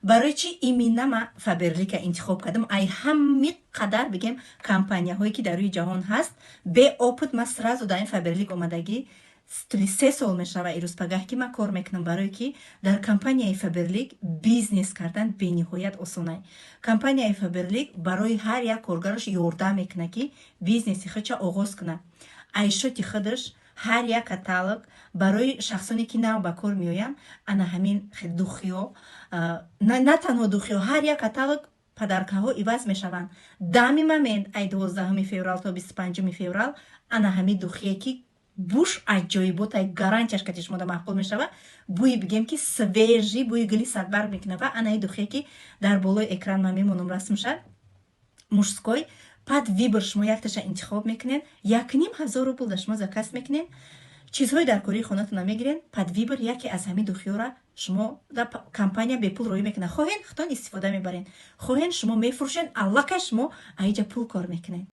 барои чӣ имина ма Faberlic интихоб кардам? Ай ҳами қадар бигем компанияҳое ки дар рӯи ҷаҳон ҳаст бе опыт ма сразу дар ин Faberlic омадагӣ 3 сол мешава ирӯз пагаҳ ки ман кор мекунам, барое ки дар компанияи Faberlic бизнес кардан бениҳоят осонай. Компанияи Faberlic барои ҳар як коргараш ёрдам мекунад ки бизнеси худша оғоз кунад. Айшоти худаш ҳар як каталог барои шахсоне ки нав ба кор меоянд, ана ҳамин духиё, на танҳо духиё, ҳар як каталог падаркаҳо иваз мешаванд. Дами момент ай 12 феврал то 25 феврал ана ҳамин духие ки буш аҷоибот ай гарантияш кати шумода маъқул мешава, бӯи бигем ки свежи, бӯи гули садбарг мекунава. Ана ин духие ки дар болои экран ман мемонам расмшад мужской. Пад вибр шумо якташа интихоб мекунед, 1500 рубл да шумо заказ мекунед, чизҳои дар кории хонатона мегирен. Пад вибр яке аз ҳамин духиёра шумо да компания бепул роӣ мекунад. Хоҳен худтон истифода мебарен, хоҳен шумо мефурӯшен, аллакай шумо аиҷа пул кор мекунед.